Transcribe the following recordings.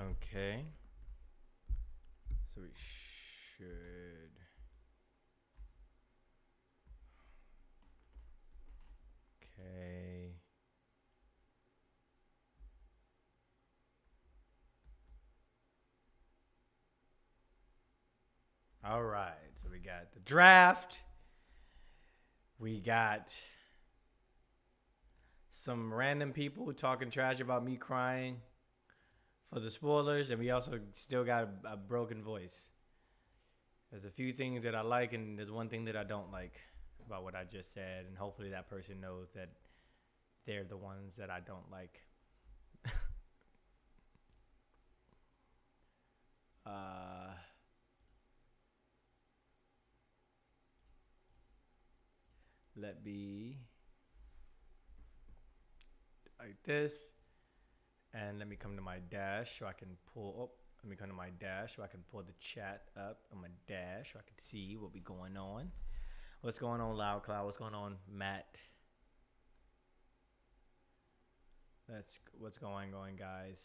Okay. So we should. Okay. All right. So we got the draft. We got some random people talking trash about me crying for the spoilers, and we also still got a broken voice. There's a few things that I like, and there's one thing that I don't like about what I just said, and hopefully that person knows that they're the ones that I don't like. Uh, let me like this, and let me come to my dash so I can pull up. Let me come to my dash so I can pull the chat up on my dash so I can see what be going on. What's going on, Loud Cloud? What's going on, Matt? That's what's going on, guys.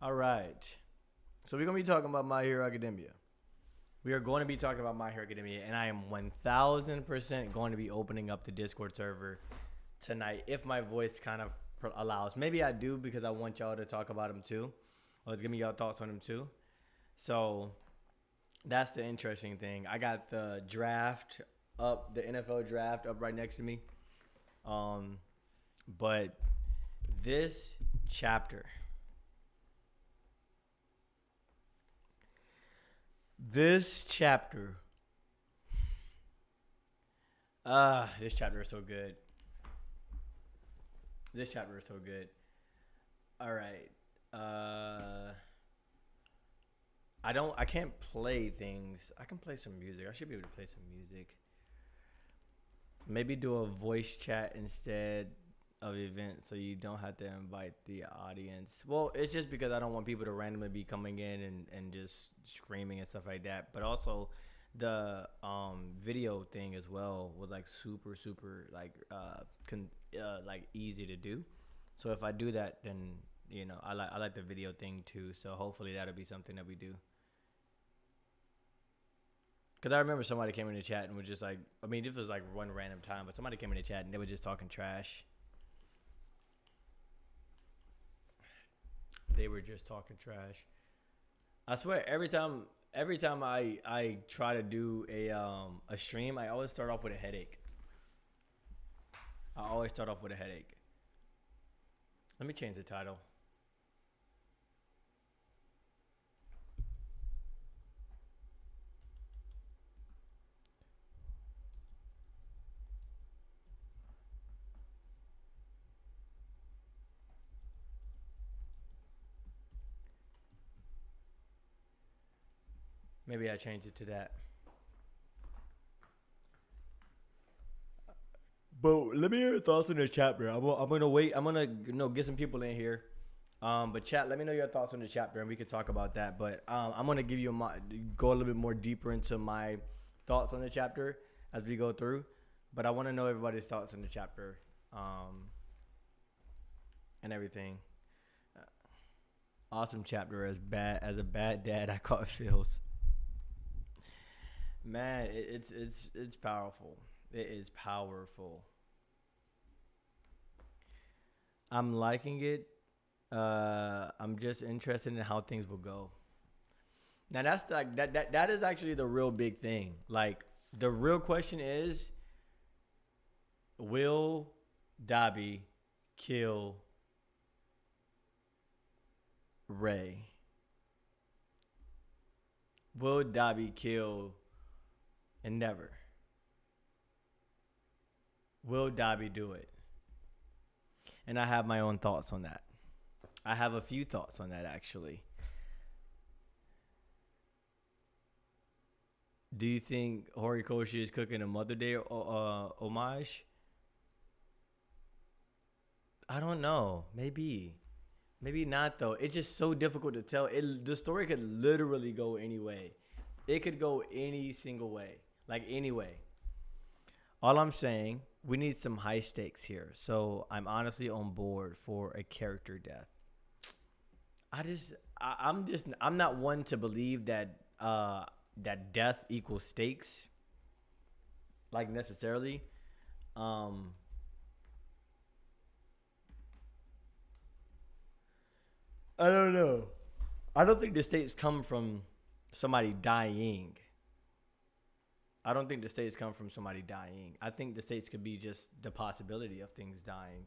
All right. So we're gonna be talking about My Hero Academia. We are going to be talking about My Hero Academia, and I am 1,000% going to be opening up the Discord server tonight if my voice kind of allows. Maybe I do because I want y'all to talk about him too, or give me your thoughts on him too. So that's the interesting thing. I got the draft up, the NFL draft up right next to me. Um, but this chapter, this chapter, this chapter is so good. This chapter is so good. All right. Uh, I can't play things. I can play some music. I should be able to play some music. Maybe do a voice chat instead of event so you don't have to invite the audience. Well, it's just because I don't want people to randomly be coming in and just screaming and stuff like that. But also the video thing as well was like super like like easy to do. So if I do that, then I like the video thing too. So hopefully that'll be something that we do. Cause I remember somebody came in the chat and was just like, I mean, this was like one random time, but somebody came in the chat and they were just talking trash. They were just talking trash. I swear, every time I try to do a stream, I always start off with a headache. I always start off with a headache. Let me change the title. Maybe I change it to that. But let me hear your thoughts in the chat, bro. I'm gonna wait. I'm gonna get some people in here. But chat, let me know your thoughts on the chapter, and we could talk about that. But I'm gonna give you go a little bit more deeper into my thoughts on the chapter as we go through. But I want to know everybody's thoughts on the chapter, and everything. Awesome chapter. As a bad dad, I caught feels. Man, it's powerful. It is powerful. I'm liking it. I'm just interested in how things will go. Now that's like that is actually the real big thing. Like the real question is, will Dobby kill Ray? Will Dobby kill Endeavor? Will Dobby do it? And I have my own thoughts on that. I have a few thoughts on that actually. Do you think Horikoshi is cooking a Mother Day homage? I don't know. Maybe. Maybe not though. It's just so difficult to tell. The story could literally go any way. It could go any single way, like any way. All I'm saying, we need some high stakes here. So I'm honestly on board for a character death. I'm not one to believe that that death equals stakes, like necessarily. Um, I don't know. I don't think the stakes come from somebody dying. I don't think the states come from somebody dying. I think the states could be just the possibility of things dying,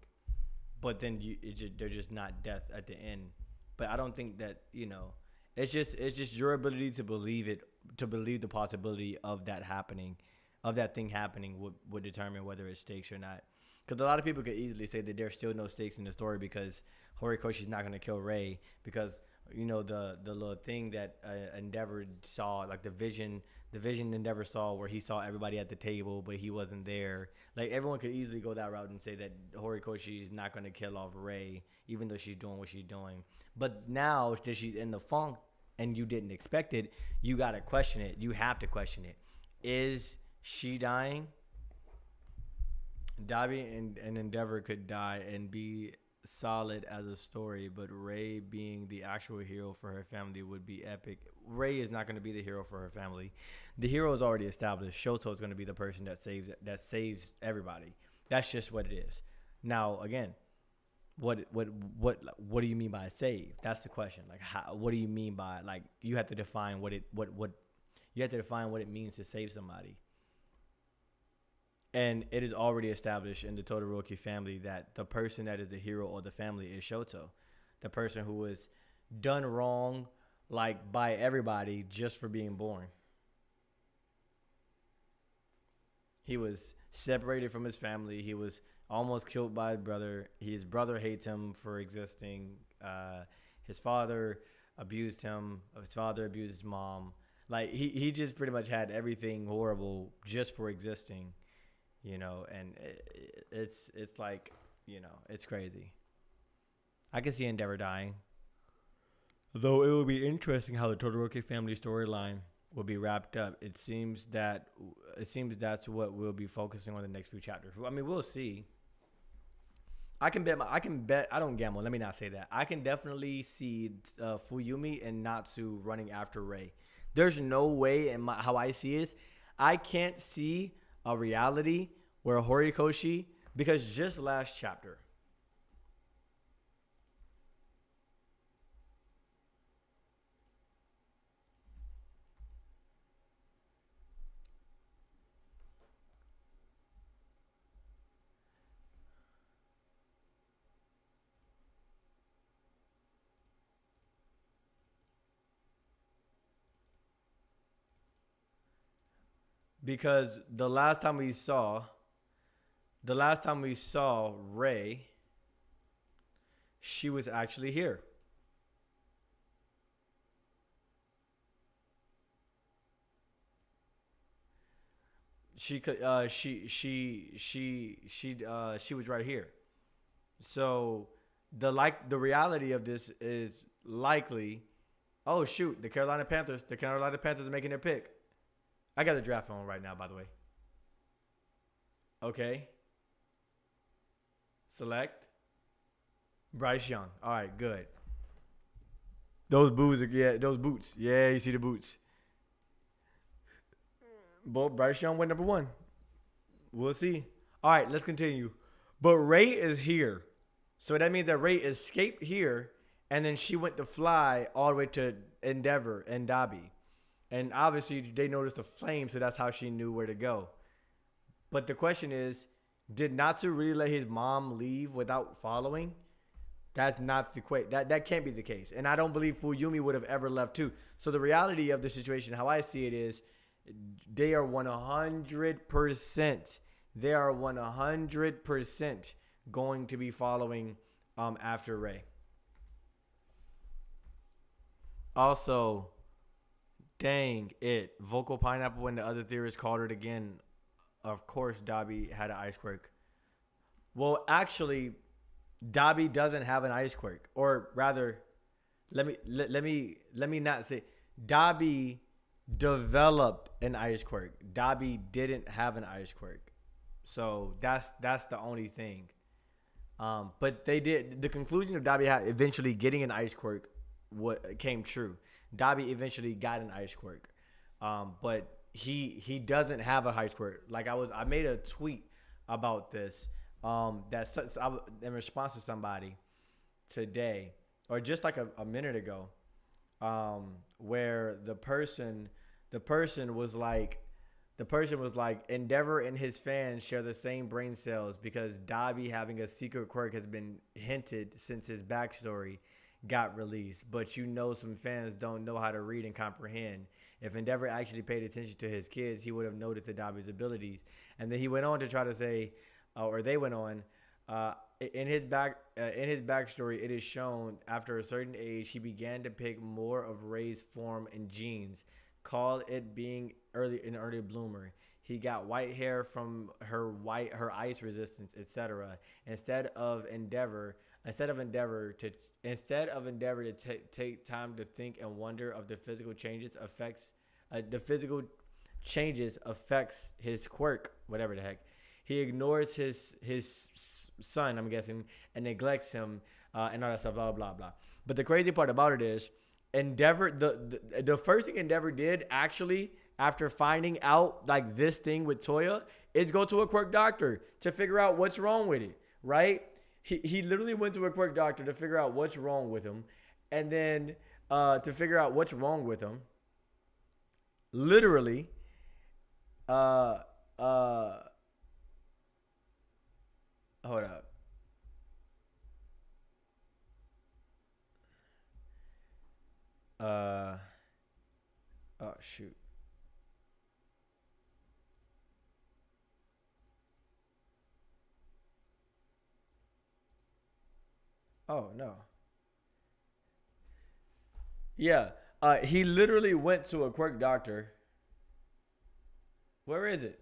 but then they're just not death at the end. But I don't think that it's just your ability to believe it, to believe the possibility of that happening, of that thing happening would determine whether it's stakes or not. Because a lot of people could easily say that there's still no stakes in the story because Horikoshi's not going to kill Ray because the little thing that Endeavor saw, like the vision Endeavor saw where he saw everybody at the table but he wasn't there. Like everyone could easily go that route and say that Horikoshi is not going to kill off Ray even though she's doing what she's doing. But now that she's in the funk and you didn't expect it, you got to question it. You have to question it. Is she dying? Dobby and Endeavor could die and be solid as a story, but Ray being the actual hero for her family would be epic. Ray is not going to be the hero for her family. The hero is already established. Shoto is going to be the person that saves everybody. That's just what it is. Now, again, what do you mean by save? That's the question. Like, what do you mean by, like, you have to define what you have to define what it means to save somebody. And it is already established in the Todoroki family that the person that is the hero of the family is Shoto. The person who was done wrong, like, by everybody just for being born. He was separated from his family. He was almost killed by his brother. His brother hates him for existing. His father abused him. His father abused his mom. Like, he just pretty much had everything horrible just for existing. And it's like, it's crazy. I can see Endeavor dying. Though it will be interesting how the Todoroki family storyline will be wrapped up. It seems that's what we'll be focusing on the next few chapters. I mean, we'll see. I can bet. I don't gamble. Let me not say that. I can definitely see Fuyumi and Natsu running after Ray. There's no way, how I see it, I can't see a reality where Horikoshi, because just last chapter, because the last time we saw Ray, she was actually here. She could she was right here. So the reality of this is likely. Oh shoot, the Carolina Panthers are making their pick. I got the draft on right now, by the way. Okay. Select Bryce Young. All right, good. Those boots. Yeah, you see the boots. But Bryce Young went number one. We'll see. All right, let's continue. But Ray is here. So that means that Ray escaped here, and then she went to fly all the way to Endeavor and Dobby. And obviously, they noticed the flame, so that's how she knew where to go. But the question is, did Natsu really let his mom leave without following? That's not the case. That can't be the case. And I don't believe Fuyumi would have ever left too. So the reality of the situation, how I see it is, they are 100%. They are 100% going to be following after Ray. Also, dang it. Vocal Pineapple and the other theorists called it again. Of course, Dobby had an ice quirk. Well, actually, Dobby doesn't have an ice quirk, or rather, let me not say Dobby developed an ice quirk. Dobby didn't have an ice quirk, so that's the only thing. But they did. The conclusion of Dobby eventually getting an ice quirk what came true. Dobby eventually got an ice quirk, but he doesn't have a ice quirk. Like I made a tweet about this. In response to somebody today, or just like a minute ago, where the person was like. The person was like, Endeavor and his fans share the same brain cells because Dobby having a secret quirk has been hinted since his backstory got released. But some fans don't know how to read and comprehend. If Endeavor actually paid attention to his kids, he would have noticed Dobby's abilities. And then he went on to try to say, or they went on, in his backstory, it is shown after a certain age he began to pick more of Ray's form and genes. Call it being an early bloomer. He got white hair from her ice resistance, etc. Instead of Endeavor to take time to think and wonder of the physical changes affects his quirk, whatever the heck. He ignores his son, I'm guessing, and neglects him and all that stuff, blah blah blah. But the crazy part about it is Endeavor, the first thing Endeavor did actually after finding out like this thing with Toya is go to a quirk doctor to figure out what's wrong with it, right? He literally went to a quirk doctor to figure out what's wrong with him, and then to figure out what's wrong with him, literally, hold up. Oh shoot. Oh no. Yeah. He literally went to a quirk doctor. Where is it?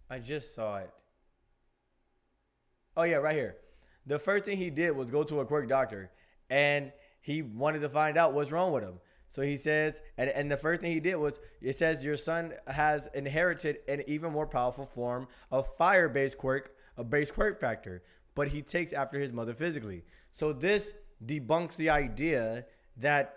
I just saw it. Oh yeah, right here. The first thing he did was go to a quirk doctor, and he wanted to find out what's wrong with him. So he says, and the first thing he did was, it says your son has inherited an even more powerful form of fire-based quirk, a base quirk factor, but he takes after his mother physically. So this debunks the idea that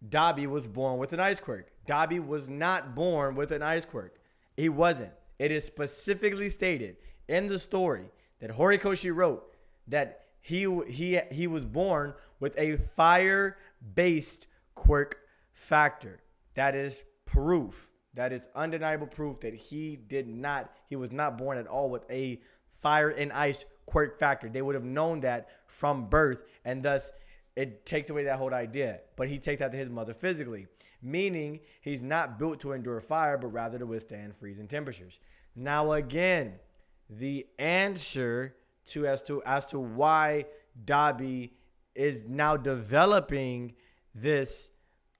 Dobby was born with an ice quirk. Dobby was not born with an ice quirk. He wasn't. It is specifically stated in the story that Horikoshi wrote that he was born with a fire-based quirk factor. That is proof. That is undeniable proof that he was not born at all with a fire and ice quirk factor. They would have known that from birth, and thus it takes away that whole idea. But he takes after his mother physically, meaning he's not built to endure fire, but rather to withstand freezing temperatures. Now again, the answer as to why Dobby is now developing this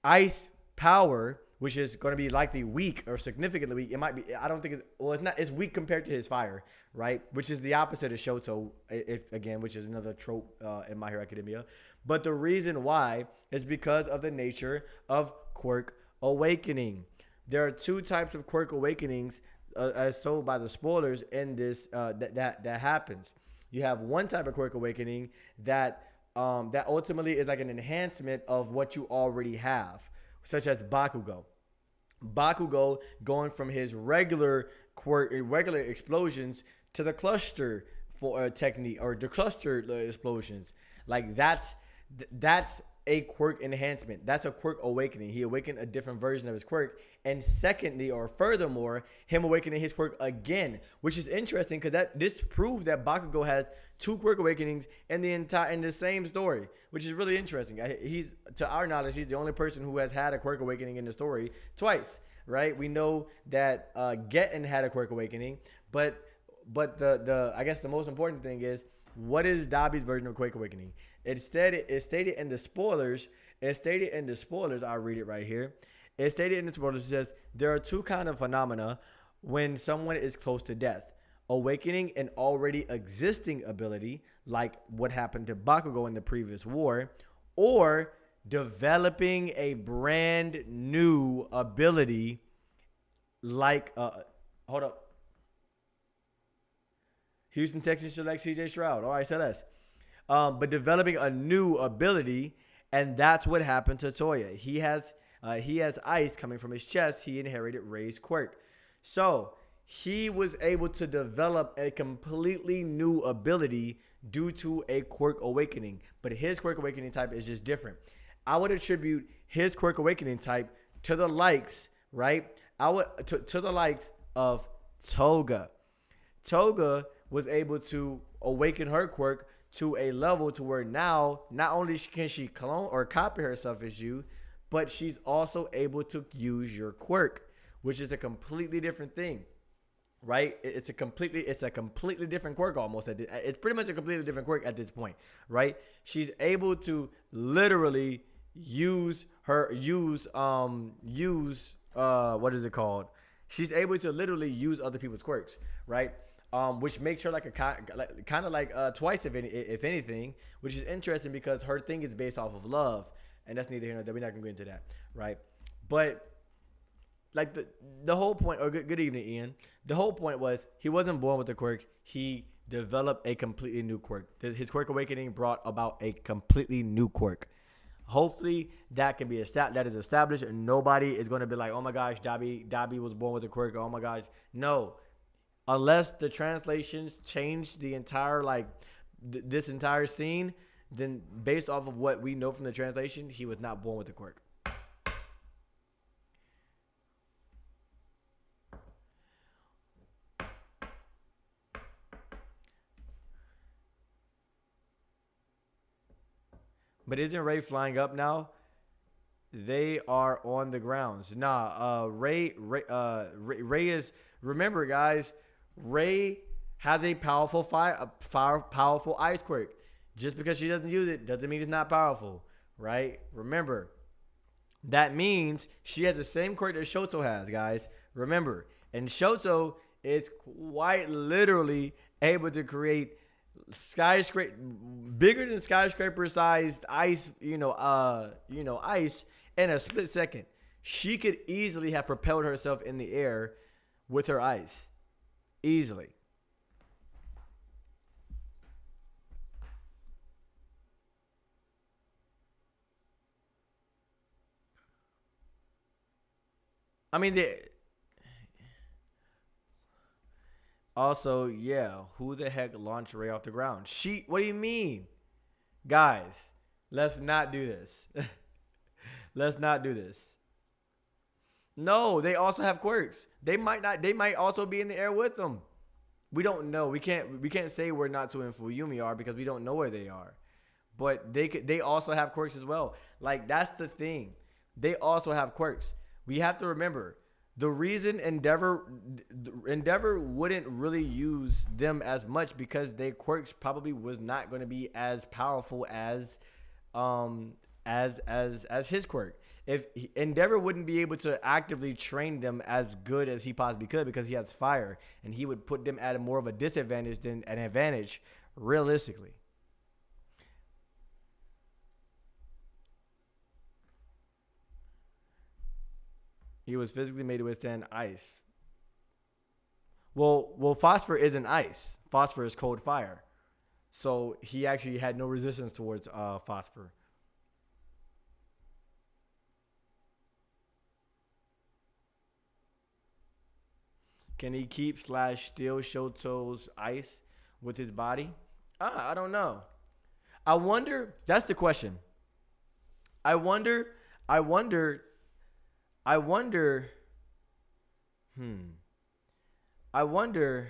ice power, which is going to be likely weak or significantly weak. It might be. I don't think it's not. It's weak compared to his fire, right? Which is the opposite of Shoto, which is another trope in My Hero Academia. But the reason why is because of the nature of quirk awakening. There are two types of quirk awakenings as told by the spoilers in this that happens. You have one type of quirk awakening that ultimately is like an enhancement of what you already have, such as Bakugo. Bakugo going from his regular explosions to the cluster technique, or the cluster explosions. Like that's a quirk enhancement. That's a quirk awakening. He awakened a different version of his quirk. And secondly, or furthermore, him awakening his quirk again, which is interesting because this proves that Bakugo has two quirk awakenings in the same story, which is really interesting. He's, to our knowledge, he's the only person who has had a quirk awakening in the story twice, right? We know that Getten had a quirk awakening, but the I guess the most important thing is, what is Dobby's version of quirk awakening? It's stated in the spoilers. I'll read it right here. It stated in this world, it says there are two kind of phenomena when someone is close to death: awakening an already existing ability, like what happened to Bakugo in the previous war, or developing a brand new ability, like hold up. Houston Texans select CJ Stroud. All right, say less. But developing a new ability, and that's what happened to Toya. He has ice coming from his chest. He inherited Ray's quirk. So he was able to develop a completely new ability due to a quirk awakening. But his quirk awakening type is just different. I would attribute his quirk awakening type to the likes, right? To the likes of Toga. Toga was able to awaken her quirk to a level to where now not only can she clone or copy herself as you, but she's also able to use your quirk, which is a completely different thing, right? It's a completely different quirk almost. It's pretty much a completely different quirk at this point, right? She's able to literally use what is it called? She's able to literally use other people's quirks, right? Which makes her like a kind of like Twice, if anything, which is interesting because her thing is based off of love, and that's neither here nor there. We're not gonna go into that, right? But like the whole point, or good evening, Ian. The whole point was he wasn't born with a quirk. He developed a completely new quirk. His quirk awakening brought about a completely new quirk. Hopefully that can be that is established, and nobody is gonna be like, oh my gosh, Dabi was born with a quirk. Oh my gosh, no. Unless the translations change the entire this entire scene, then based off of what we know from the translation, he was not born with a quirk. But isn't Ray flying up now? They are on the grounds. Ray is. Remember, guys, Ray has a powerful powerful ice quirk. Just because she doesn't use it doesn't mean it's not powerful, right? Remember, that means she has the same quirk that Shoto has, guys. Remember, and Shoto is quite literally able to create bigger than skyscraper sized ice, ice in a split second. She could easily have propelled herself in the air with her ice. Easily. I mean, also, yeah, who the heck launched Ray off the ground? What do you mean? Guys, let's not do this. Let's not do this. No, they also have quirks. They might also be in the air with them. We don't know. We can't say where Natsu and Fuyumi are because we don't know where they are. But they also have quirks as well. Like, that's the thing. They also have quirks. We have to remember the reason Endeavor wouldn't really use them as much because their quirks probably was not going to be as powerful as his quirk. If Endeavor wouldn't be able to actively train them as good as he possibly could because he has fire, and he would put them at a more of a disadvantage than an advantage, realistically. He was physically made to withstand ice. Well, phosphor isn't ice. Phosphor is cold fire. So he actually had no resistance towards phosphor. Can he keep / steal Shoto's ice with his body? I don't know. I wonder. That's the question. I wonder. I wonder. I wonder. I wonder.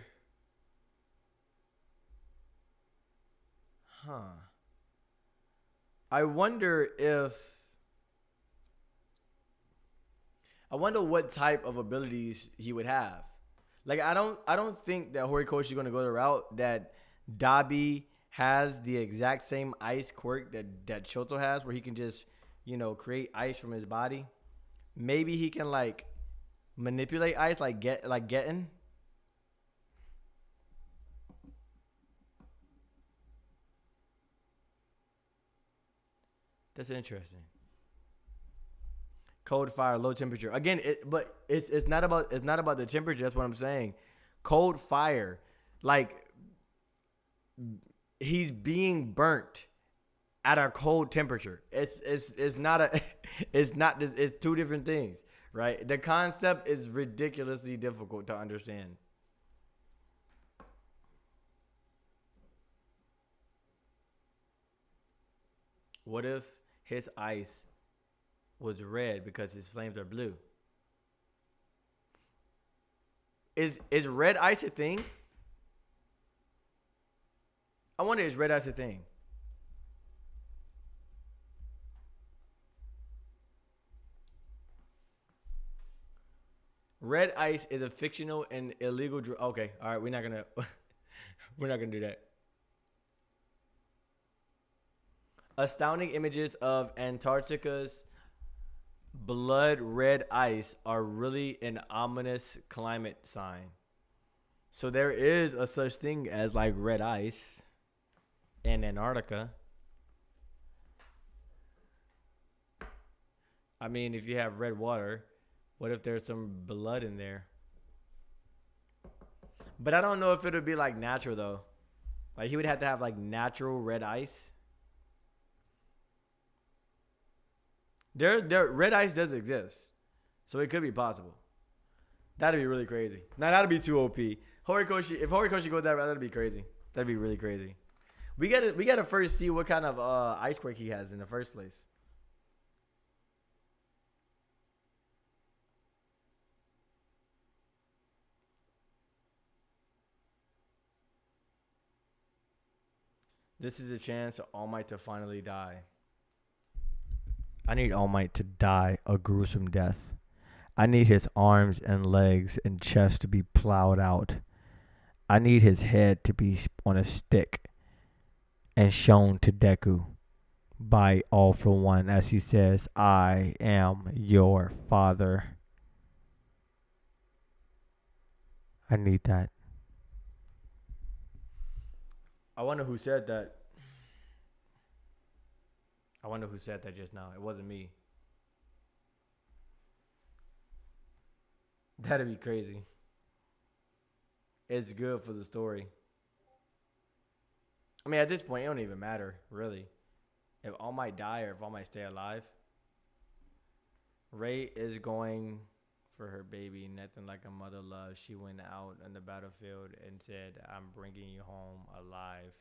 I wonder if. I wonder what type of abilities he would have. Like, I don't think that Horikoshi is going to go the route that Dabi has the exact same ice quirk that Shoto has, where he can just, create ice from his body. maybe he can like manipulate ice, like getting. That's interesting. Cold fire, low temperature. Again, but it's not about the temperature. That's what I'm saying. Cold fire, like he's being burnt at a cold temperature. It's not a it's two different things, right? The concept is ridiculously difficult to understand. What if his ice was red because his flames are blue? Is red ice a thing? I wonder, is red ice a thing? Red ice is a fictional and illegal drug. Okay, all right, we're not gonna we're not gonna do that. Astounding images of Antarctica's blood red ice are really an ominous climate sign. So there is a such thing as like red ice in Antarctica. I mean, if you have red water, what if there's some blood in there? But I don't know if it would be like natural though. Like he would have to have like natural red ice. There, red ice does exist, so it could be possible. That'd be really crazy. Now that'd be too OP. Horikoshi, if Horikoshi goes that route, that'd be crazy. That'd be really crazy. We gotta first see what kind of ice quake he has in the first place. This is a chance for All Might to finally die. I need All Might to die a gruesome death. I need his arms and legs and chest to be plowed out. I need his head to be on a stick and shown to Deku by All for One as he says, I am your father. I need that. I wonder who said that. I wonder who said that just now. It wasn't me. That'd be crazy. It's good for the story. I mean, at this point, it don't even matter, really. If All Might die or if All Might stay alive, Ray is going for her baby. Nothing like a mother loves. She went out on the battlefield and said, I'm bringing you home alive.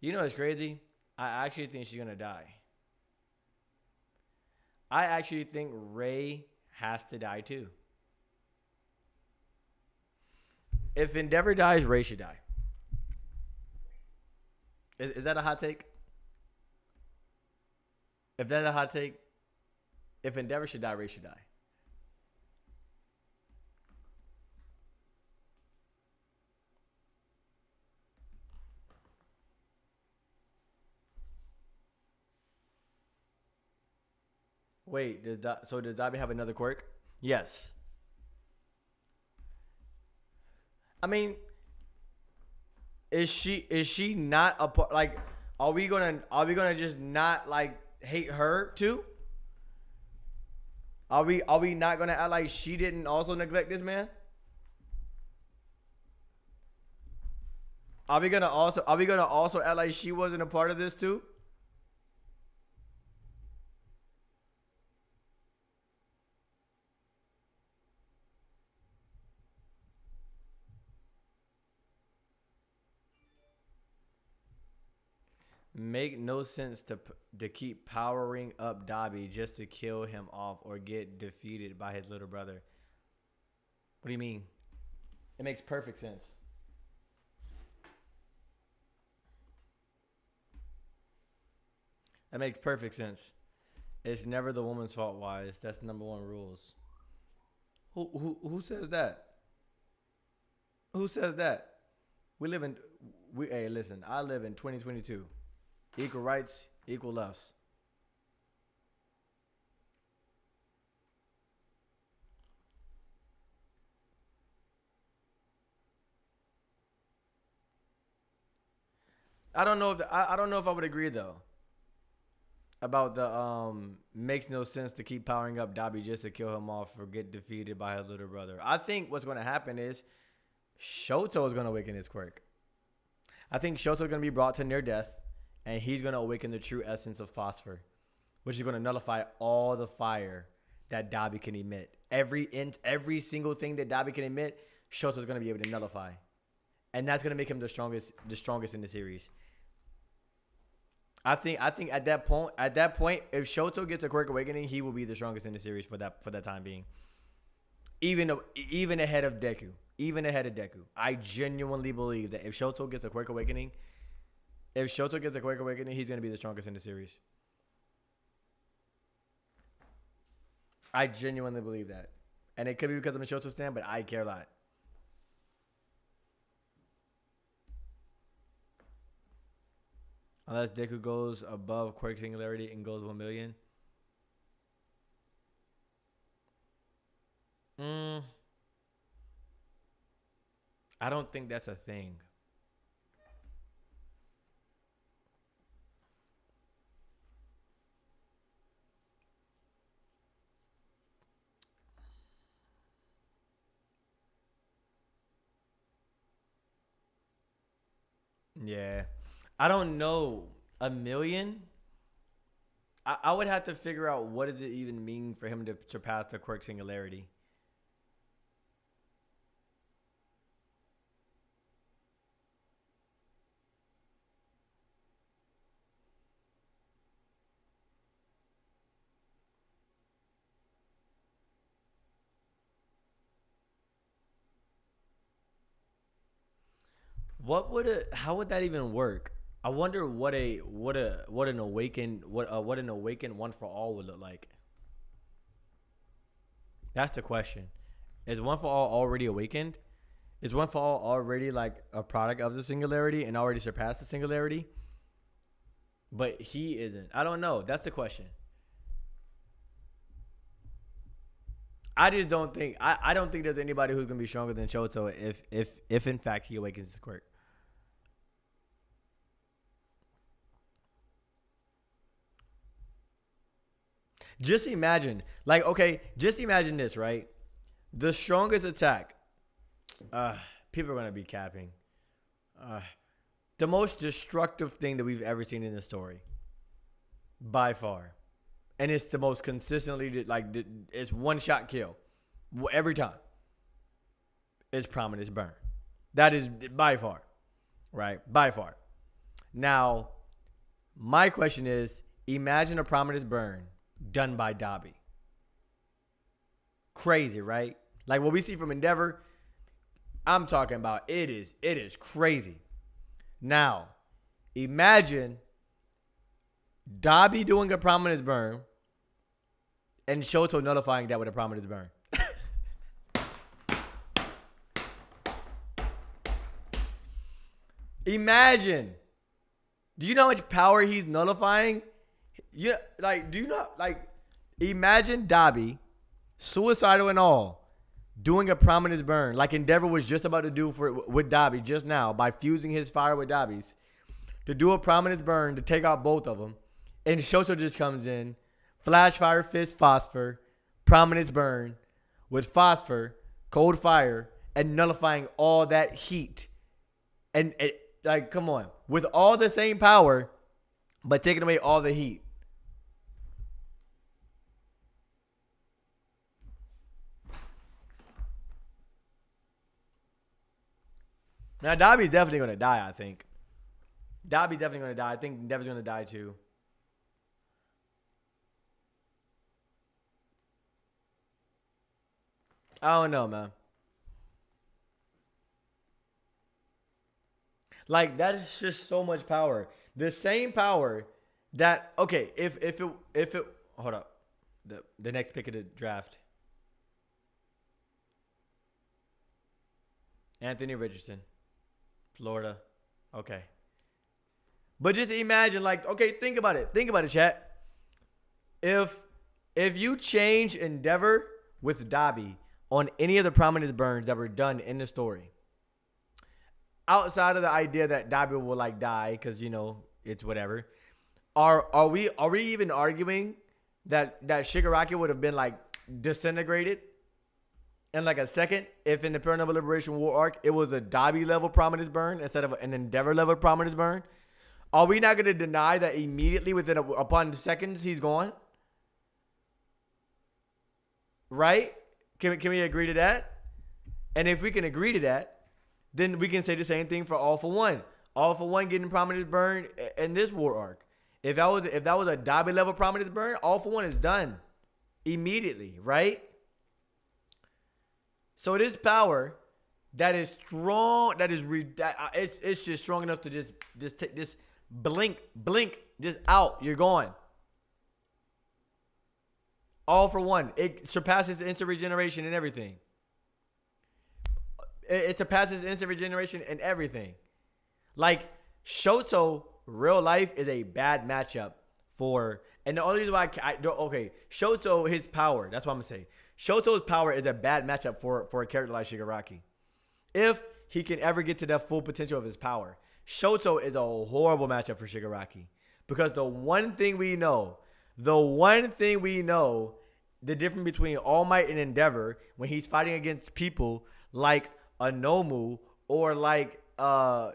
You know what's crazy? I actually think she's going to die. I actually think Ray has to die too. If Endeavor dies, Ray should die. Is that a hot take? If that's a hot take, if Endeavor should die, Ray should die. Wait, does Dobby have another quirk? Yes. I mean, is she not a part? Like, are we gonna just not like hate her too? Are we not gonna act like she didn't also neglect this man? Are we gonna also act like she wasn't a part of this too? Make no sense to keep powering up Dobby just to kill him off or get defeated by his little brother. What do you mean? It makes perfect sense. That makes perfect sense. It's never the woman's fault, Wise. That's number one rules. Who says that? Who says that? We live in we hey listen, I live in 2022. Equal rights, equal lefts. I don't know if I would agree though about the makes no sense to keep powering up Dobby just to kill him off or get defeated by his little brother. I think what's going to happen is Shoto is going to awaken his quirk. I think Shoto is going to be brought to near death, and he's going to awaken the true essence of phosphor, which is going to nullify all the fire that Dobby can emit. Every single thing that Dobby can emit, Shoto is going to be able to nullify, and that's going to make him the strongest in the series. I think at that point, if Shoto gets a quirk awakening, he will be the strongest in the series for that time being. Even ahead of Deku. I genuinely believe that if Shoto gets a quirk awakening, he's going to be the strongest in the series. I genuinely believe that. And it could be because I'm a Shoto stan, but I care a lot. Unless Deku goes above Quirk Singularity and goes 1 million. I don't think that's a thing. Yeah. I don't know. 1 million? I would have to figure out what does it even mean for him to surpass the Quirk Singularity. How would that even work? I wonder what an awakened 1 for all would look like. That's the question. Is 1 for all already awakened? Is 1 for all already like a product of the singularity and already surpassed the singularity? But he isn't. I don't know. That's the question. I just don't think I don't think there's anybody who's gonna be stronger than Shoto if in fact he awakens his quirk. Just imagine, just imagine this, right? The strongest attack. People are gonna be capping. The most destructive thing that we've ever seen in the story, by far, and it's the most consistently it's one shot kill every time. It's Prominence Burn. That is by far, right? By far. Now, my question is: imagine a Prominence Burn done by Dobby. Crazy, right? Like what we see from Endeavor, I'm talking about it is crazy. Now, imagine Dobby doing a Prominence Burn and Shoto nullifying that with a Prominence Burn. Imagine. Do you know how much power he's nullifying? Yeah, do you not imagine Dobby, suicidal and all, doing a Prominence Burn like Endeavor was just about to do with Dobby just now by fusing his fire with Dobby's, to do a Prominence Burn to take out both of them, and Shoto just comes in, Flash Fire Fist Phosphor, Prominence Burn with Phosphor, Cold Fire, and nullifying all that heat, and come on, with all the same power, but taking away all the heat. Now, Dobby's definitely going to die, I think. Dobby's definitely going to die. I think Endeavor's going to die, too. I don't know, man. That is just so much power. The same power that, okay, if it, hold up. The next pick of the draft. Anthony Richardson. Florida. Okay. But just imagine, okay, think about it. Think about it, chat. If you change Endeavor with Dobby on any of the Prominence Burns that were done in the story, outside of the idea that Dabi will like die because it's whatever. Are we even arguing that Shigaraki would have been like disintegrated in like a second if in the Paranormal Liberation War arc it was a Dabi level Prominence burn instead of an Endeavor level Prominence burn? Are we not going to deny that immediately upon seconds he's gone? Right? Can we agree to that? And if we can agree to that, then we can say the same thing for All For One. All For One getting Prominence burn in this war arc. If that was a Dabi level Prominence burn, All For One is done immediately, right? So it is power that is strong. It's just strong enough to just take this blink, just out. You're gone. All For One. It surpasses instant regeneration and everything. It surpasses instant regeneration and everything. Like, Shoto, real life, is a bad matchup for... And the only reason why Shoto, his power, that's what I'm going to say. Shoto's power is a bad matchup for a character like Shigaraki. If he can ever get to that full potential of his power. Shoto is a horrible matchup for Shigaraki. Because the one thing we know, the difference between All Might and Endeavor, when he's fighting against people like a Nomu or like like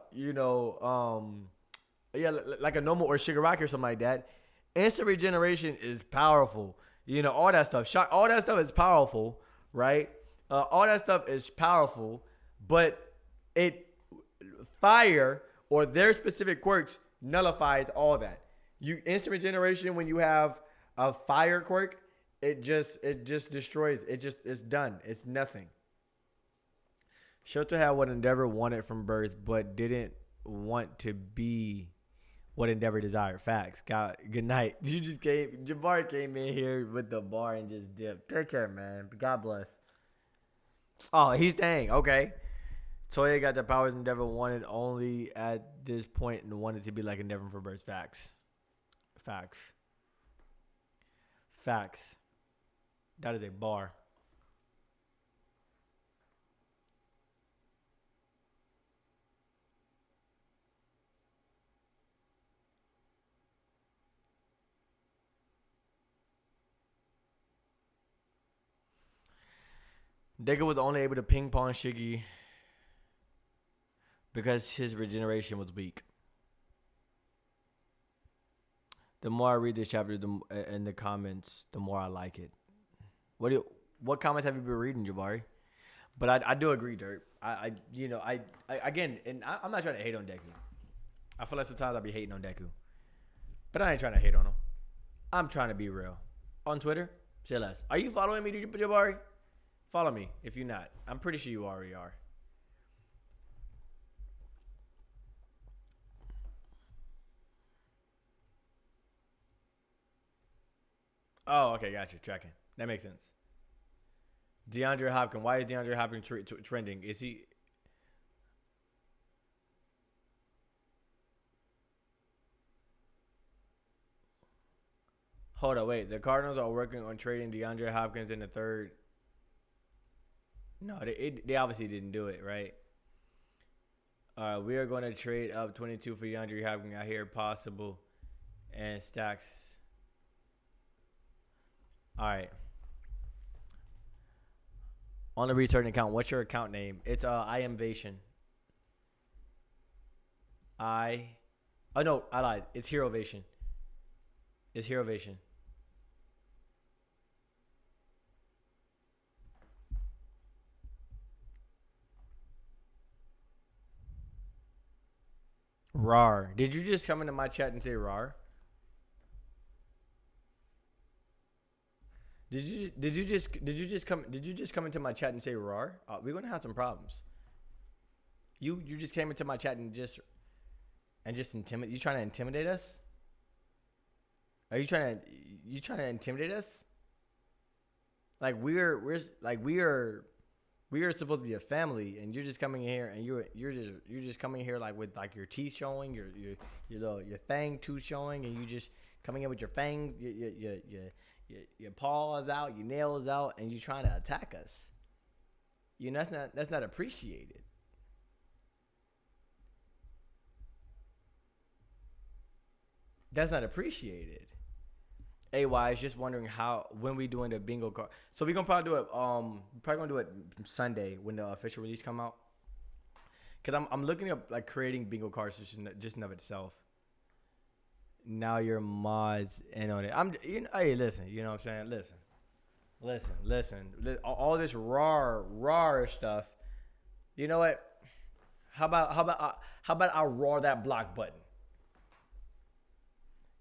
a Nomu or Shigaraki or something like that, instant regeneration is powerful. All that stuff. All that stuff is powerful, right? All that stuff is powerful, but fire or their specific quirks nullifies all that. Instant regeneration, when you have a fire quirk, it just destroys. It's done. It's nothing. Shoto had what Endeavor wanted from birth, but didn't want to be what Endeavor desired. Facts. God, good night. Jabari came in here with the bar and just dipped. Take care, man. God bless. Oh, he's staying. Okay. Toya got the powers Endeavor wanted only at this point and wanted to be like Endeavor for birth. Facts. That is a bar. Deku was only able to ping pong Shiggy because his regeneration was weak. The more I read this chapter in the comments, the more I like it. What comments have you been reading, Jabari? But I do agree, Dirt. I'm not trying to hate on Deku. I feel like sometimes I'll be hating on Deku. But I ain't trying to hate on him. I'm trying to be real. On Twitter, say less. Are you following me, Jabari? Follow me if you're not. I'm pretty sure you already are. Oh, okay, gotcha. Tracking. That makes sense. DeAndre Hopkins. Why is DeAndre Hopkins trending? Is he... Hold on, wait. The Cardinals are working on trading DeAndre Hopkins in the third... No, they obviously didn't do it, right? We are going to trade up 22 for DeAndre Hopkins out here, possible, and stacks. All right. On the return account, what's your account name? It's I am Vation. Oh no, I lied. It's Hero Vation. It's Hero Vation. RAR. Did you just come into my chat and say RAR? Did you just come into my chat and say RAR? We're gonna have some problems. You just came into my chat and just intimidate. You trying to intimidate us? Are you trying to intimidate us? Like we are supposed to be a family, and you're just coming in here and you're just coming here like with like your teeth showing, your fang tooth showing, and you just coming in with your fang, your paws out, your nails out, and you trying to attack us. That's not appreciated. That's not appreciated. AY is just wondering how when we doing the bingo card. So we gonna probably do it. Probably gonna do it Sunday when the official release come out. Cause I'm looking up like creating bingo cards just in of itself. Now your mods in on it. Hey, listen. You know what I'm saying? Listen. All this raw stuff. You know what? How about I roar that block button?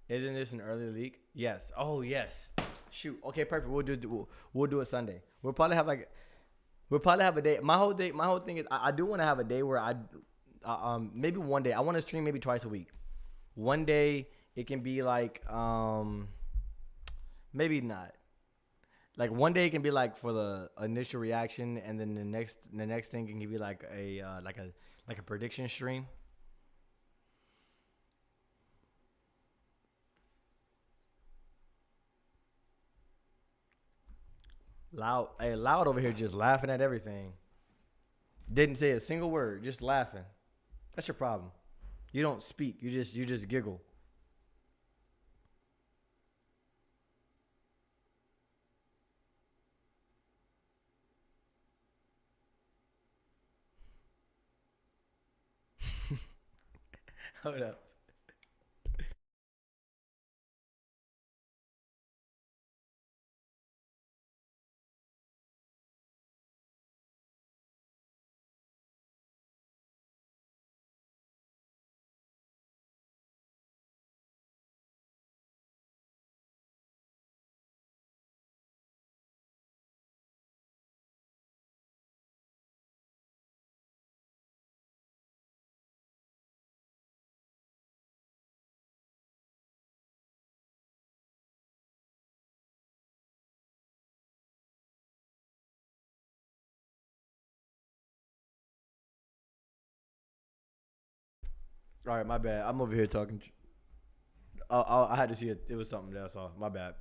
Isn't this an early leak? Yes. Oh yes. Shoot. Okay, perfect. We'll do it Sunday. We'll probably have a day. My whole thing is I do want to have a day where maybe one day I want to stream maybe twice a week. One day it can be like maybe not. Like one day it can be like for the initial reaction, and then the next thing can be like a prediction stream. Loud over here just laughing at everything. Didn't say a single word, just laughing. That's your problem. You don't speak. You just giggle. Hold up. All right, my bad. I'm over here talking. I had to see it. It was something that I saw. My bad.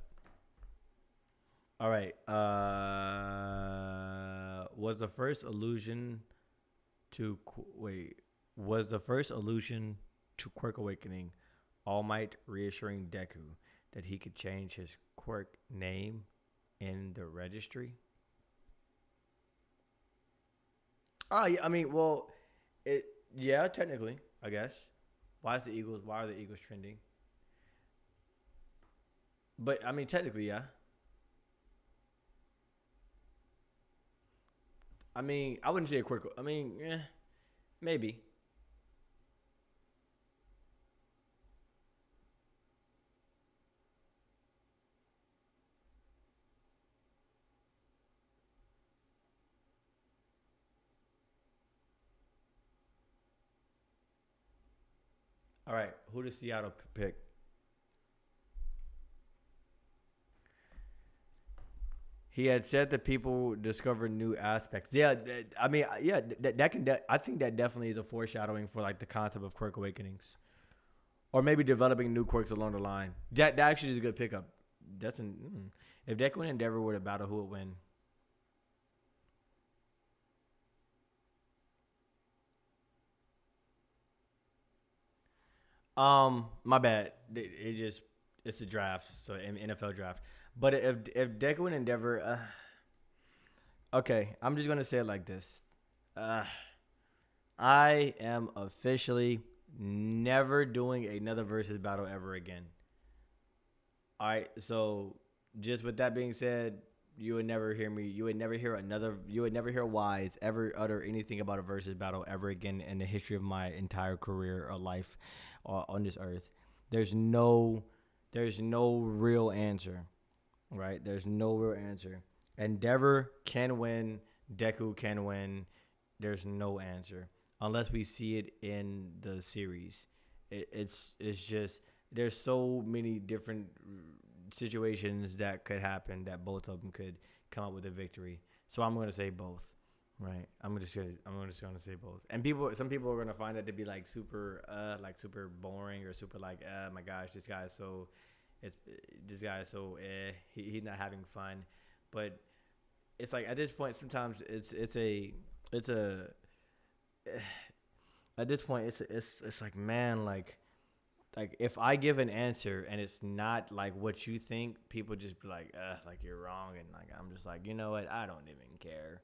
All right. Was the first allusion to wait? Was the first allusion to Quirk Awakening All Might reassuring Deku that he could change his quirk name in the registry? Oh, yeah, I mean, well, it yeah, technically, I guess. Why are the Eagles trending? But I mean, technically, yeah. I mean, I wouldn't say a Quirk. I mean, maybe. All right, who does Seattle pick? He had said that people discover new aspects. Yeah, I mean, yeah, that can. I think that definitely is a foreshadowing for like the concept of quirk awakenings, or maybe developing new quirks along the line. That actually is a good pickup. If Deku and Endeavor were to battle, who would win? My bad. It's a draft, so NFL draft. But if Deku and Endeavor, okay, I'm just gonna say it like this. Uh, I am officially never doing another versus battle ever again. All right, so just with that being said, you would never hear me. You would never hear another. You would never hear Wise ever utter anything about a versus battle ever again in the history of my entire career or life on this earth. There's no, there's no real answer, right? There's no real answer. Endeavor can win. Deku can win. There's no answer unless we see it in the series. It's just there's so many different situations that could happen that both of them could come up with a victory. So I'm gonna say both. Right. I'm just gonna say both. And some people are gonna find it to be like super boring or super like, oh my gosh, it's this guy is so he's not having fun. But it's like at this point, sometimes it's a at this point it's like man, like like if I give an answer and it's not like what you think, people just be like you're wrong, and like I'm just like, you know what, I don't even care.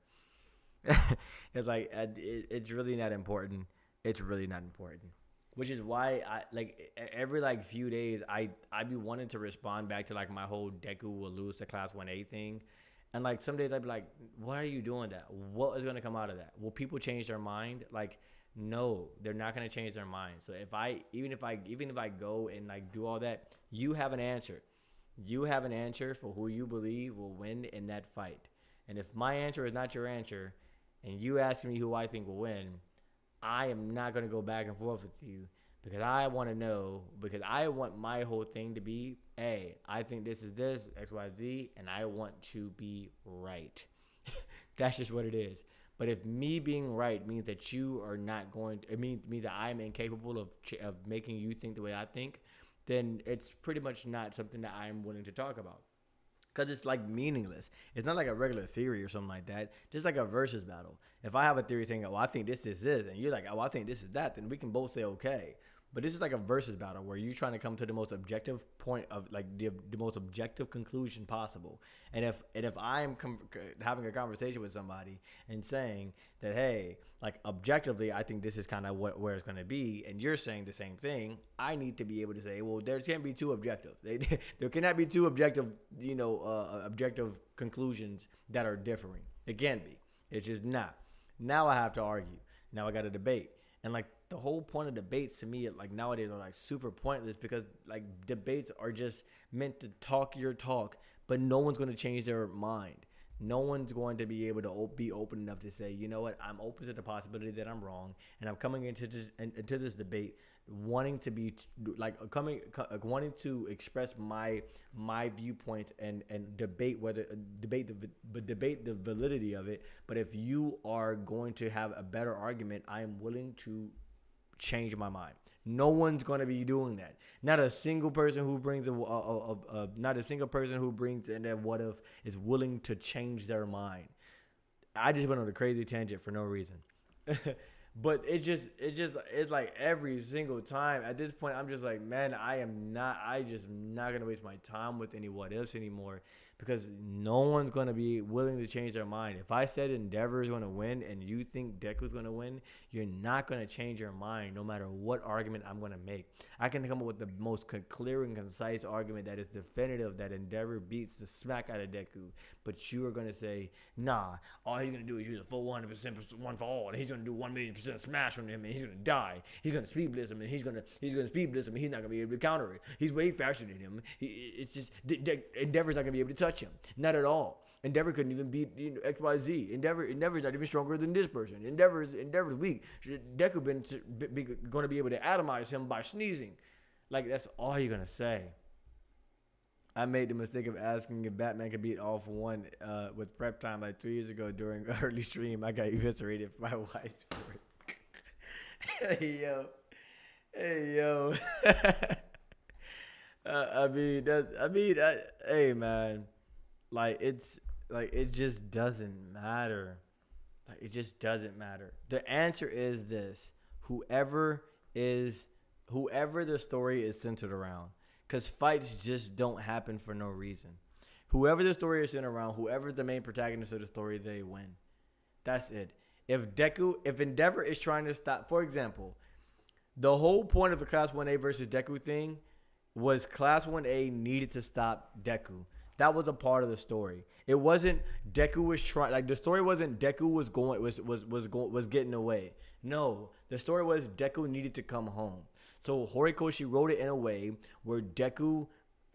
It's like it's really not important. It's really not important. Which is why I like every like few days I be wanting to respond back to like my whole Deku will lose to Class 1A thing. And like some days I'd be like, why are you doing that? What is gonna come out of that? Will people change their mind? Like, no, they're not gonna change their mind. So if I even if I go and like do all that, you have an answer. You have an answer for who you believe will win in that fight. And if my answer is not your answer, and you ask me who I think will win, I am not going to go back and forth with you because I want to know, because I want my whole thing to be, hey, I think this is this, X, Y, Z, and I want to be right. That's just what it is. But if me being right means that you are not going to, it means that I'm incapable of making you think the way I think, then it's pretty much not something that I'm willing to talk about. Because it's like meaningless. It's not like a regular theory or something like that. Just like a versus battle. If I have a theory saying, oh, I think this is this, and you're like, oh, I think this is that, then we can both say okay. But this is like a versus battle where you're trying to come to the most objective point of like the most objective conclusion possible. And if I'm having a conversation with somebody and saying that, hey, like objectively, I think this is kind of where it's going to be, and you're saying the same thing, I need to be able to say, well, there can't be two objective. There cannot be two objective, objective conclusions that are differing. It can't be. It's just not. Now I have to argue. Now I got to debate. And like the whole point of debates to me, like nowadays, are like super pointless because like debates are just meant to talk your talk, but no one's going to change their mind. No one's going to be able to be open enough to say, you know what, I'm open to the possibility that I'm wrong, and I'm coming into this debate wanting to be like wanting to express my viewpoint and debate the validity of it. But if you are going to have a better argument, I am willing to change my mind. No one's going to be doing that. Not a single person who brings not a single person who brings in that what if is willing to change their mind. I just went on a crazy tangent for no reason. But it's like every single time at this point, I'm just like, man, I just not going to waste my time with any what ifs anymore, because no one's going to be willing to change their mind. If I said Endeavor is going to win and you think Deku's going to win, you're not going to change your mind no matter what argument I'm going to make. I can come up with the most clear and concise argument that is definitive that Endeavor beats the smack out of Deku, but you are going to say, nah, all he's going to do is use a full 100% one for all, and he's going to do 1,000,000% smash on him, and he's going to die. He's going to speed blitz him, and he's going to speed blitz him, and he's not going to be able to counter it. He's way faster than him. It's just Endeavor's not going to be able to touch him. Not at all. Endeavor couldn't even beat XYZ. Endeavor's not even stronger than this person. Endeavor's weak. Deku going to be able to atomize him by sneezing. Like, that's all you're going to say. I made the mistake of asking if Batman could beat All For One with prep time like 2 years ago during an early stream. I got eviscerated for my wife for it. Hey, yo. Hey, man. Like, it just doesn't matter. Like, it just doesn't matter. The answer is this. Whoever the story is centered around. Because fights just don't happen for no reason. Whoever the story is centered around, whoever's the main protagonist of the story, they win. That's it. If Endeavor is trying to stop, for example, the whole point of the Class 1A versus Deku thing was Class 1A needed to stop Deku. That was a part of the story. It wasn't Deku was trying, like the story wasn't Deku was getting away. No, the story was Deku needed to come home. So Horikoshi wrote it in a way where Deku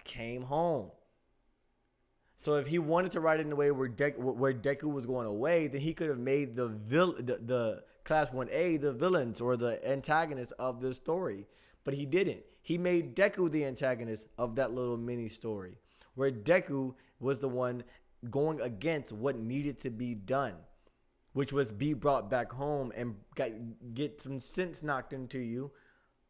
came home. So if he wanted to write it in a way where Deku was going away, then he could have made the Class 1A the villains or the antagonists of the story. But he didn't. He made Deku the antagonist of that little mini story, where Deku was the one going against what needed to be done, which was be brought back home and get some sense knocked into you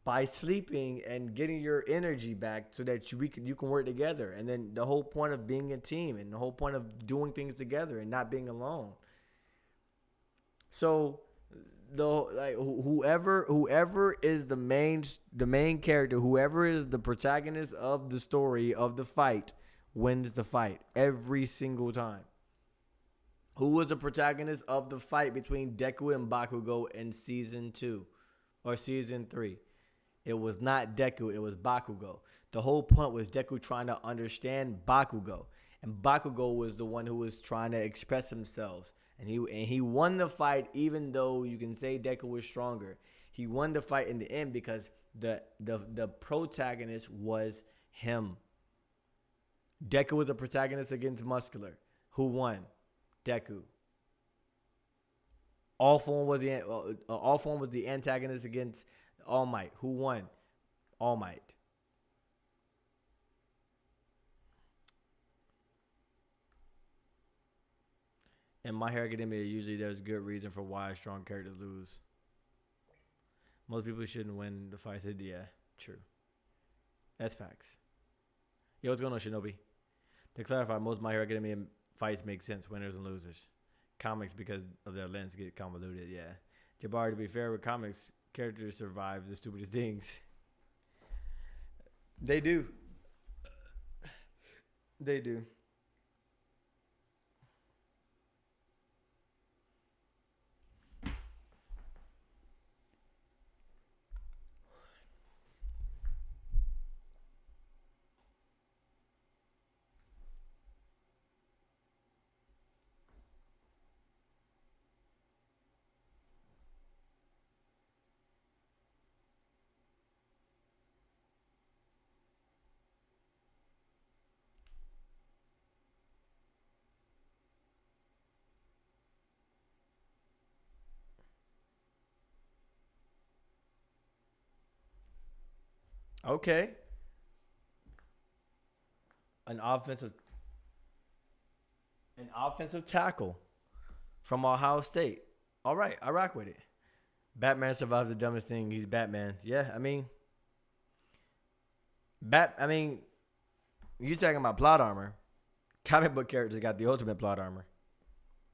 by sleeping and getting your energy back so that you can work together. And then the whole point of being a team and the whole point of doing things together and not being alone. So the like whoever is the main character, whoever is the protagonist of the story of the fight wins the fight every single time. Who was the protagonist of the fight between Deku and Bakugo in season 2 or season 3? It was not Deku, it was Bakugo. The whole point was Deku trying to understand Bakugo, and Bakugo was the one who was trying to express himself. And he won the fight, even though you can say Deku was stronger. He won the fight in the end because the protagonist was him. Deku was a protagonist against Muscular. Who won? Deku. All Form was the antagonist against All Might. Who won? All Might. In My Hero Academia, usually there's good reason for why strong characters lose. Most people shouldn't win the fights. Yeah, true. That's facts. Yo, what's going on, Shinobi? To clarify, most My Hero Academia fights make sense, winners and losers. Comics, because of their lens, get convoluted, yeah. Jabari, to be fair, with comics, characters survive the stupidest things. They do. They do. Okay. An offensive tackle from Ohio State. All right, I rock with it. Batman survives the dumbest thing. He's Batman. Yeah, I mean, you talking about plot armor. Comic book characters got the ultimate plot armor.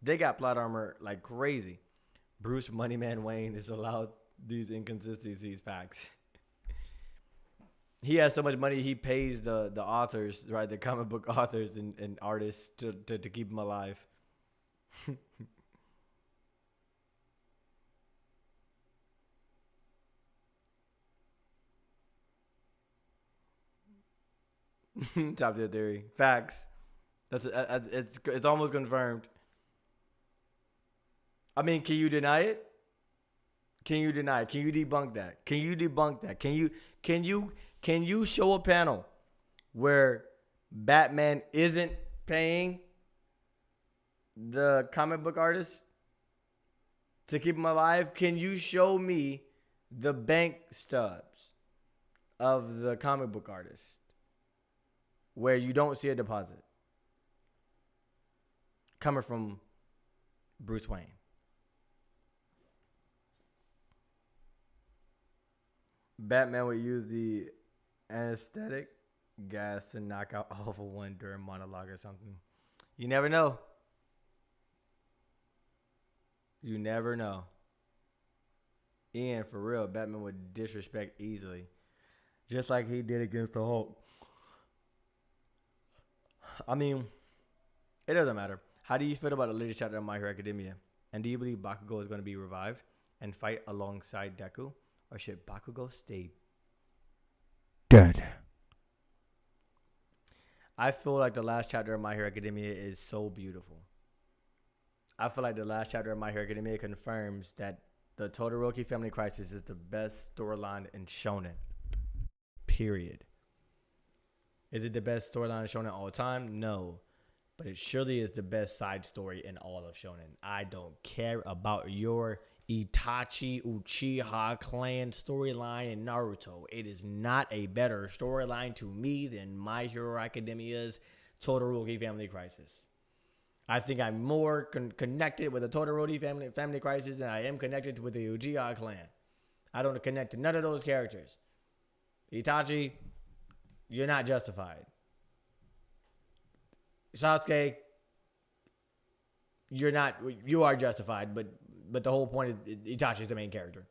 They got plot armor like crazy. Bruce Moneyman Wayne is allowed these inconsistencies. Facts. He has so much money, he pays the authors, right? The comic book authors and artists to keep him alive. Top tier theory. Facts. It's almost confirmed. I mean, can you deny it? Can you deny it? Can you debunk that? Can you debunk that? Can you show a panel where Batman isn't paying the comic book artist to keep him alive? Can you show me the bank stubs of the comic book artist where you don't see a deposit coming from Bruce Wayne? Batman would use the anesthetic gas to knock out all for one during monologue or something. You never know. You never know. And for real, Batman would disrespect easily. Just like he did against the Hulk. I mean, it doesn't matter. How do you feel about the latest chapter of My Hero Academia? And do you believe Bakugo is going to be revived and fight alongside Deku? Or should Bakugo stay dead? I feel like the last chapter of My Hero Academia is so beautiful. I feel like the last chapter of My Hero Academia confirms that the Todoroki Family Crisis is the best storyline in Shonen. Period. Is it the best storyline in Shonen all time? No. But it surely is the best side story in all of Shonen. I don't care about your Itachi Uchiha clan storyline in Naruto. It is not a better storyline to me than My Hero Academia's Todoroki Family Crisis. I think I'm more connected with the Todoroki family crisis than I am connected with the Uchiha clan. I don't connect to none of those characters. Itachi, you're not justified. Sasuke, you are justified, but but the whole point is Itachi is the main character.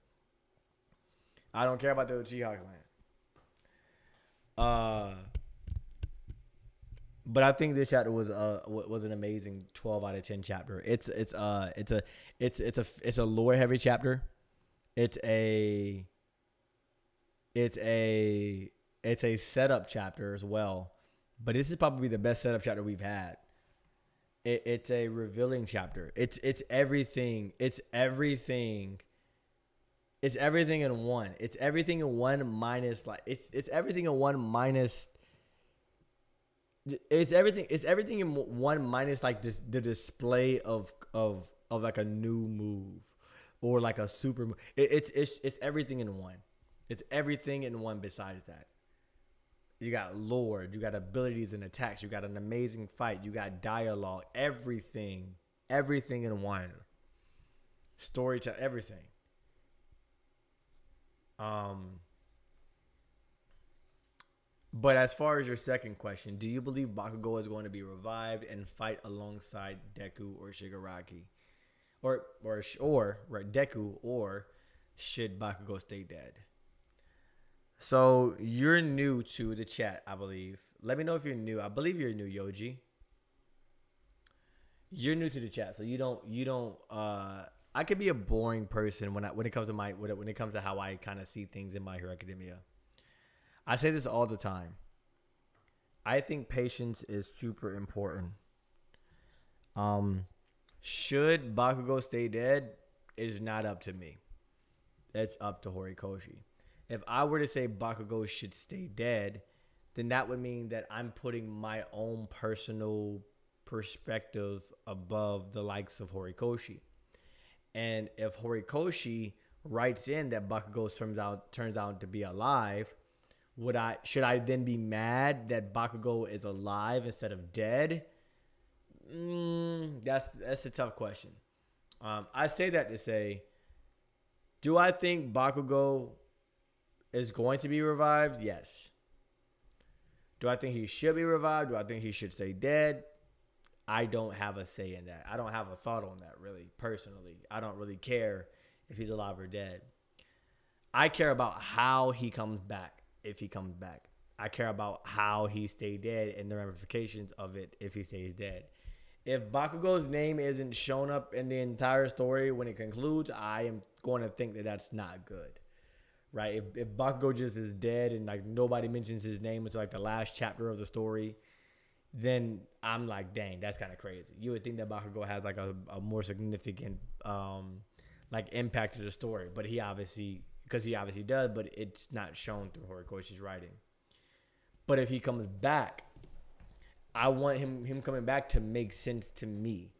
I don't care about the Uchiha clan. But I think this chapter was an amazing 12 out of 10 chapter. It's a lore heavy chapter. It's a setup chapter as well. But this is probably the best setup chapter we've had. It's a revealing chapter. It's everything. It's everything. It's everything in one. It's everything in one minus it's everything in one minus. It's everything in one minus like the display of like a new move or like a super move. It's everything in one. It's everything in one besides that. You got lore, you got abilities and attacks, you got an amazing fight, you got dialogue, everything in one. Storytelling, everything. But as far as your second question, do you believe Bakugo is going to be revived and fight alongside Deku or Shigaraki? Or right, Deku, or should Bakugo stay dead? So you're new to the chat, I believe. Let me know if you're new. I believe you're new, Yoji. You're new to the chat, so you don't I could be a boring person when it comes to how I kind of see things in My Hero Academia. I say this all the time. I think patience is super important. Should Bakugo stay dead? It is not up to me. It's up to Horikoshi. If I were to say Bakugo should stay dead, then that would mean that I'm putting my own personal perspective above the likes of Horikoshi. And if Horikoshi writes in that Bakugo turns out to be alive, should I then be mad that Bakugo is alive instead of dead? That's a tough question. I say that to say, do I think Bakugo is going to be revived? Yes. Do I think he should be revived? Do I think he should stay dead? I don't have a say in that. I don't have a thought on that, really, personally. I don't really care if he's alive or dead. I care about how he comes back, if he comes back. I care about how he stayed dead and the ramifications of it if he stays dead. If Bakugo's name isn't shown up in the entire story when it concludes, I am going to think that that's not good. Right? If Bakugo just is dead and like nobody mentions his name until like the last chapter of the story, then I'm like, dang, that's kind of crazy. You would think that Bakugo has like a more significant like impact to the story, but he obviously does, but it's not shown through Horikoshi's writing. But if he comes back, I want him coming back to make sense to me,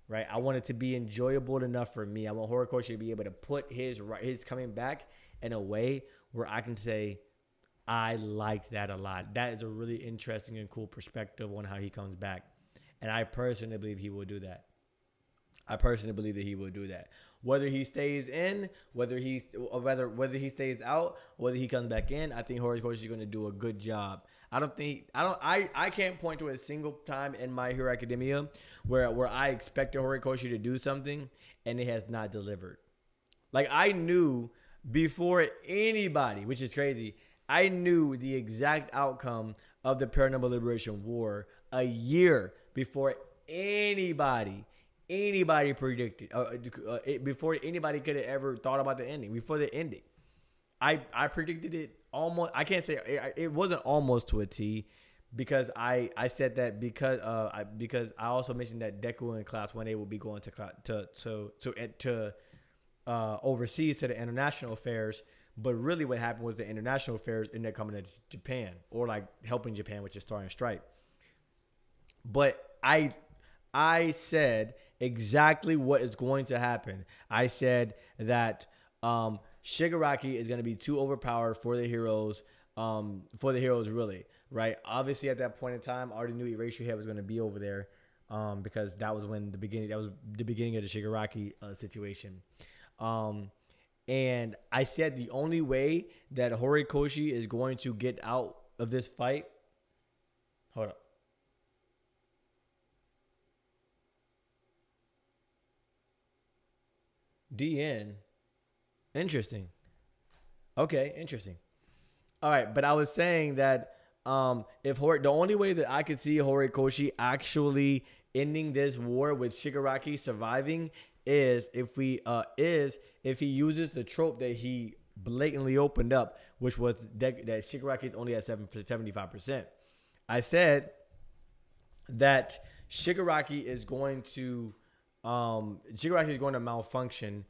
right? I want it to be enjoyable enough for me. I want Horikoshi to be able to put his coming back in a way where I can say, I like that a lot. That is a really interesting and cool perspective on how he comes back. And I personally believe he will do that. Whether he stays in, whether he stays out, whether he comes back in, I think Horikoshi is going to do a good job. I can't point to a single time in My Hero Academia where I expected Horikoshi to do something and it has not delivered. Like I knew before anybody, which is crazy, I knew the exact outcome of the Paranormal Liberation War a year before anybody predicted, before anybody could have ever thought about the ending, before the ending. I predicted it almost. I can't say it wasn't almost to a T, because I said that because I also mentioned that Deku in Class 1A will be going to overseas to the international affairs. But really what happened was the international affairs ended up coming to Japan, or like helping Japan, which is starting a strike. But I said exactly what is going to happen. I said that Shigaraki is going to be too overpowered for the heroes, really, right? Obviously, at that point in time, I already knew Eraserhead was going to be over there, because that was the beginning of the Shigaraki situation. And I said the only way that Horikoshi is going to get out of this fight. Hold up. DN. Interesting. Okay, interesting. All right, but I was saying that if the only way that I could see Horikoshi actually ending this war with Shigaraki surviving is if he uses the trope that he blatantly opened up, which was that Shigaraki is only at 75%. I said that Shigaraki is going to malfunction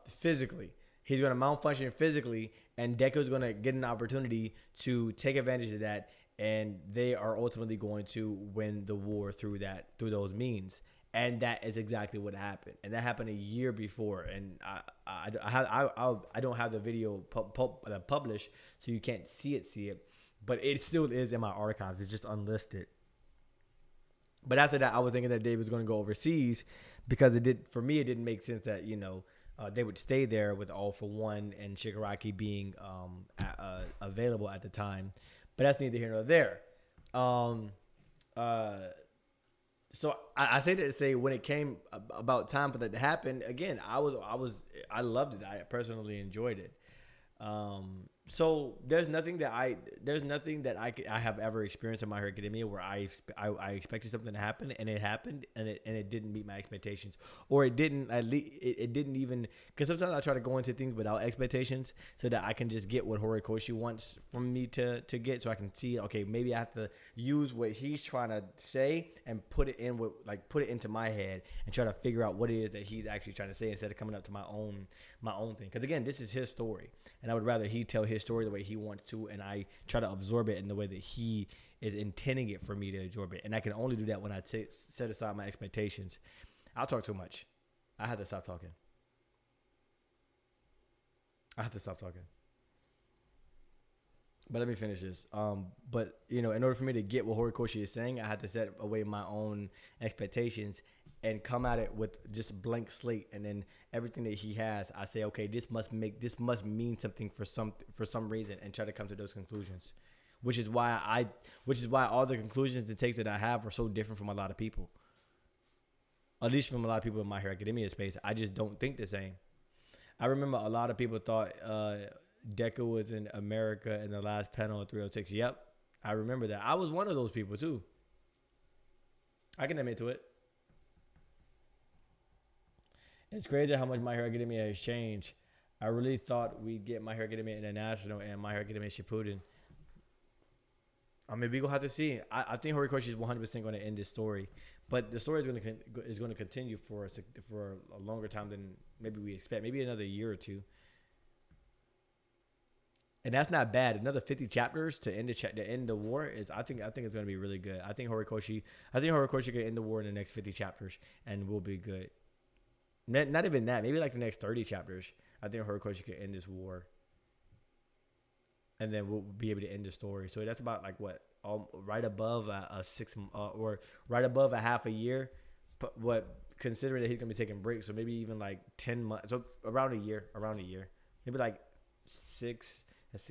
physically. He's going to malfunction physically, and Deku's going to get an opportunity to take advantage of that, and they are ultimately going to win the war through those means. And that is exactly what happened, and that happened a year before. And I don't have the video published, so you can't see it, but it still is in my archives. It's just unlisted. But after that, I was thinking that Dave was going to go overseas because it didn't make sense that they would stay there with All For One and Shigaraki being available at the time. But that's neither here nor there. So I say that to say when it came about time for that to happen, again, I loved it. I personally enjoyed it. So there's nothing that I have ever experienced in My Hero Academia where I expected something to happen and it happened and it didn't meet my expectations, or it didn't at least it didn't even, because sometimes I try to go into things without expectations so that I can just get what Horikoshi wants from me to get, so I can see, okay, maybe I have to use what he's trying to say and put it into my head and try to figure out what it is that he's actually trying to say instead of coming up to my own thing. Because again, this is his story, and I would rather he tell his story the way he wants to, and I try to absorb it in the way that he is intending it for me to absorb it. And I can only do that when I set aside my expectations. I'll talk too much. I have to stop talking. But let me finish this. But in order for me to get what Horikoshi is saying, I had to set away my own expectations and come at it with just blank slate, and then everything that he has, I say, okay, this must mean something for some reason, and try to come to those conclusions, which is why all the conclusions and takes that I have are so different from a lot of people, at least from a lot of people in My Hero Academia space. I just don't think the same. I remember a lot of people thought Deku was in America in the last panel of 306. Yep, I remember that. I was one of those people too. I can admit to it. It's crazy how much My Hero Academia has changed. I really thought we'd get My Hero Academia International and My Hero Academia Shippuden. I mean, we gonna have to see. I think Horikoshi is 100% going to end this story, but the story is going to continue for a longer time than maybe we expect. Maybe another year or two. And that's not bad. Another 50 chapters to end the war is. I think it's going to be really good. I think Horikoshi can end the war in the next 50 chapters and we'll be good. Not even that. Maybe like the next 30 chapters. I think Horikoshi can end this war, and then we'll be able to end the story. So that's about like what, right above a 6 or right above a half a year. But what, considering that he's gonna be taking breaks, so maybe even like 10 months. So around a year. Maybe like 6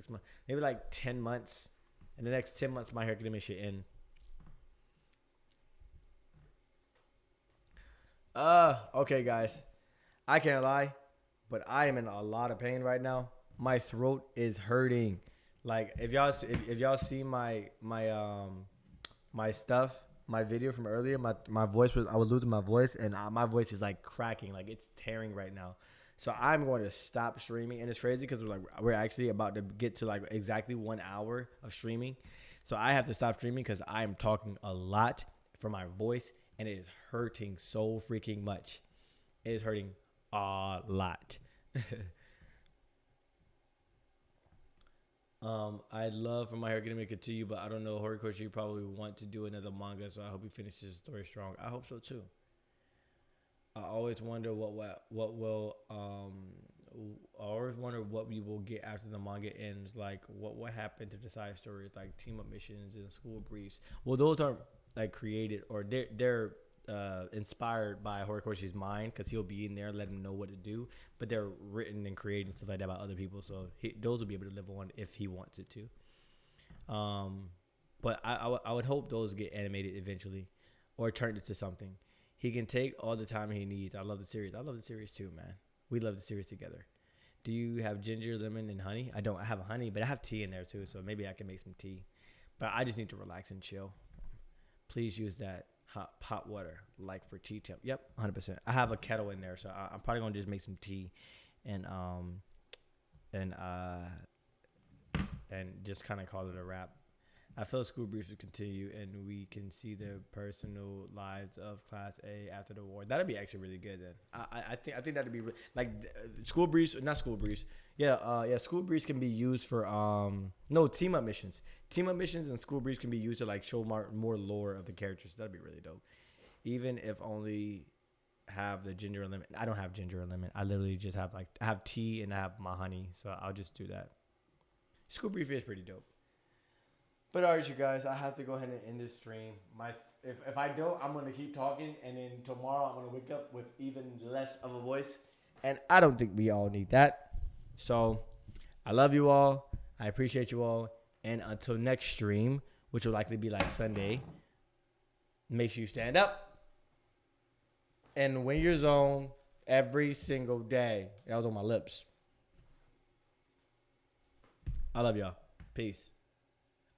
months. Maybe like 10 months. In the next 10 months, My Hero Academia should end. Okay, guys. I can't lie, but I am in a lot of pain right now. My throat is hurting. Like if y'all see my stuff, my video from earlier, my voice I was losing my voice, and my voice is like cracking, like it's tearing right now. So I'm going to stop streaming, and it's crazy because we're actually about to get to like exactly 1 hour of streaming. So I have to stop streaming because I am talking a lot for my voice, and it is hurting so freaking much. It is hurting a lot. I'd love for My Hero Academia to continue, but I don't know. Horikoshi probably want to do another manga, so I hope he finishes his story strong. I hope so too. I always wonder what we will get after the manga ends. Like what happened to the side stories, like team up missions and school briefs. Well, those aren't like created, or they're inspired by Horikoshi's mind, because he'll be in there letting him know what to do, but they're written and created and stuff like that by other people, so those will be able to live on if he wants it to. But I would hope those get animated eventually or turned into something. He can take all the time he needs. I love the series too, man. We love the series together. Do you have ginger, lemon, and honey? I don't. I have honey, but I have tea in there too, so maybe I can make some tea. But I just need to relax and chill. Please use that hot water, like for tea temp. Yep, 100%. I have a kettle in there, so I'm probably gonna just make some tea, and and uh and just kind of call it a wrap. I feel school briefs would continue, and we can see the personal lives of Class A after the war. That'd be actually really good. Then I think that'd be like school briefs, not school briefs. Yeah, school briefs can be used for no team up missions. Team up missions and school briefs can be used to like show more lore of the characters. That'd be really dope. Even if only have the ginger and lemon. I don't have ginger and lemon. I literally just have I have tea and I have my honey, so I'll just do that. School brief is pretty dope. But all right, you guys, I have to go ahead and end this stream. If I don't, I'm gonna keep talking, and then tomorrow I'm gonna wake up with even less of a voice, and I don't think we all need that. So I love you all. I appreciate you all, and until next stream, which will likely be like Sunday, make sure you stand up and win your zone every single day. That was on my lips. I love y'all. Peace.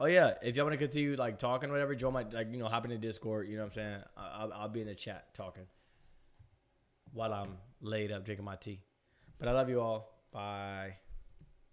Oh yeah, if y'all want to continue like talking or whatever, join my hop in the Discord. You know what I'm saying? I'll be in the chat talking while I'm laid up drinking my tea. But I love you all. Bye.